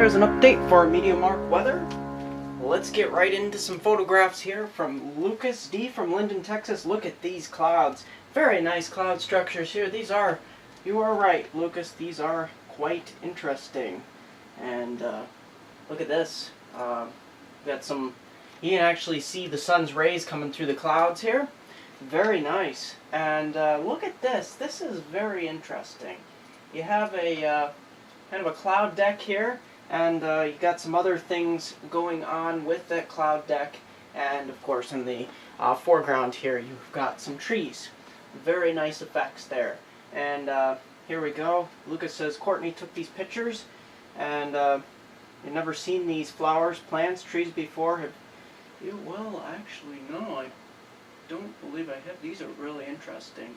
here's an update for MeteoMark weather. Let's get right into some photographs here from Lucas D from Linden, Texas. Look at these clouds. Very nice cloud structures here. These are, you are right, Lucas, these are quite interesting. And look at this. Got some, you can actually see the sun's rays coming through the clouds here. Very nice. And look at this. This is very interesting. You have a kind of a cloud deck here, and you got some other things going on with that cloud deck, and of course in the foreground here you've got some trees. Very nice effects there. And here we go. Lucas says Courtney took these pictures, and you've never seen these flowers, plants, trees before. Have you? Well, actually no, I don't believe I have. These are really interesting.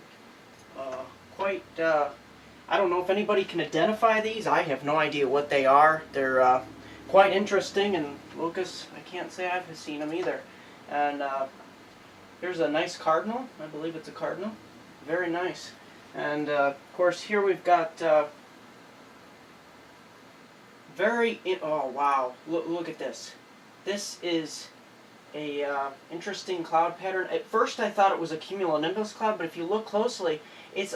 I don't know if anybody can identify these. I have no idea what they are. They're quite interesting, and Lucas, I can't say I've seen them either. And here's a nice cardinal. I believe it's a cardinal. Very nice. And of course here we've got oh wow, look at this. This is a interesting cloud pattern. At first I thought it was a cumulonimbus cloud, but if you look closely, it's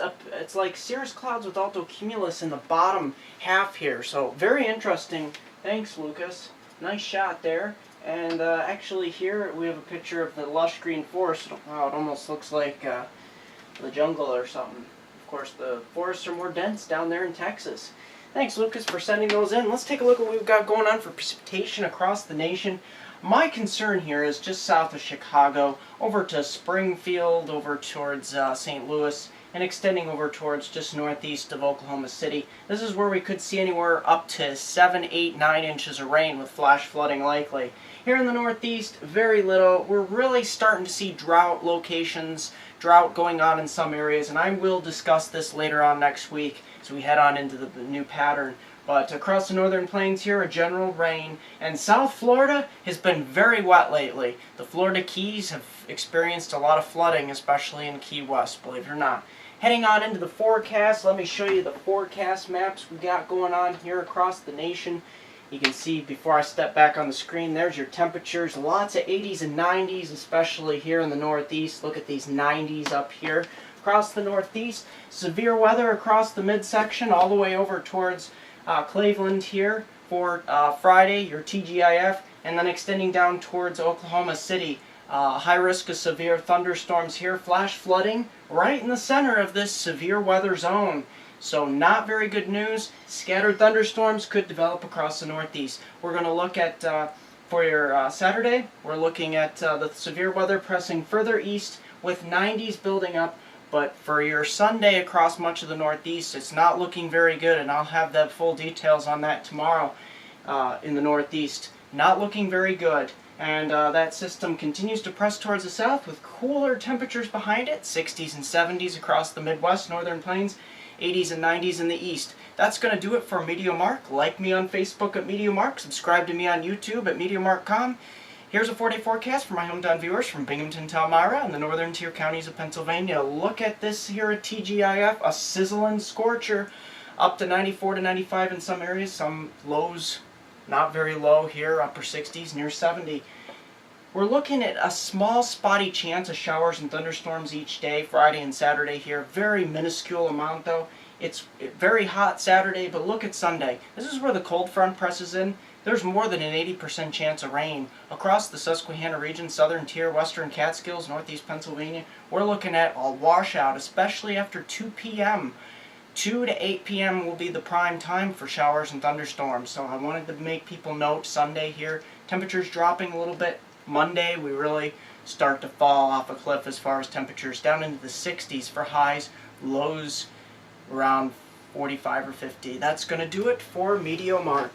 like cirrus clouds with altocumulus in the bottom half here. So very interesting. Thanks, Lucas. Nice shot there. And actually here we have a picture of the lush green forest. Wow, it almost looks like the jungle or something. Of course, the forests are more dense down there in Texas. Thanks, Lucas, for sending those in. Let's take a look at what we've got going on for precipitation across the nation. My concern here is just south of Chicago, over to Springfield, over towards St. Louis, and extending over towards just northeast of Oklahoma City. This is where we could see anywhere up to 7, 8, 9 inches of rain with flash flooding likely. Here in the northeast, very little. We're really starting to see drought locations, drought going on in some areas, and I will discuss this later on next week as we head on into the new pattern. But across the northern plains here, a general rain. And South Florida has been very wet lately. The Florida Keys have experienced a lot of flooding, especially in Key West, believe it or not. Heading on into the forecast, let me show you the forecast maps we got going on here across the nation. You can see before I step back on the screen, there's your temperatures. Lots of 80s and 90s, especially here in the northeast. Look at these 90s up here. Across the northeast, severe weather across the midsection, all the way over towards Cleveland here for Friday, your TGIF, and then extending down towards Oklahoma City. High risk of severe thunderstorms here, flash flooding right in the center of this severe weather zone. So not very good news. Scattered thunderstorms could develop across the northeast. We're going to look at, for your Saturday, we're looking at the severe weather pressing further east with 90s building up. But for your Sunday across much of the northeast, it's not looking very good, and I'll have the full details on that tomorrow in the northeast. Not looking very good. And that system continues to press towards the south with cooler temperatures behind it, 60s and 70s across the Midwest, northern plains, 80s and 90s in the east. That's going to do it for MeteoMark. Like me on Facebook at MeteoMark. Subscribe to me on YouTube at MeteoMark.com. Here's a 4-day forecast for my hometown viewers from Binghamton to Elmira and the northern tier counties of Pennsylvania. Look at this here at TGIF, a sizzling scorcher, up to 94 to 95 in some areas, some lows not very low here, upper 60s, near 70. We're looking at a small spotty chance of showers and thunderstorms each day, Friday and Saturday here. Very minuscule amount though. It's very hot Saturday, but look at Sunday. This is where the cold front presses in. There's more than an 80% chance of rain. Across the Susquehanna region, southern tier, western Catskills, northeast Pennsylvania, we're looking at a washout, especially after 2 p.m. 2 to 8 p.m. will be the prime time for showers and thunderstorms. So I wanted to make people note Sunday here. Temperatures dropping a little bit. Monday we really start to fall off a cliff as far as temperatures, down into the 60s for highs, lows around 45 or 50. That's going to do it for MeteoMark.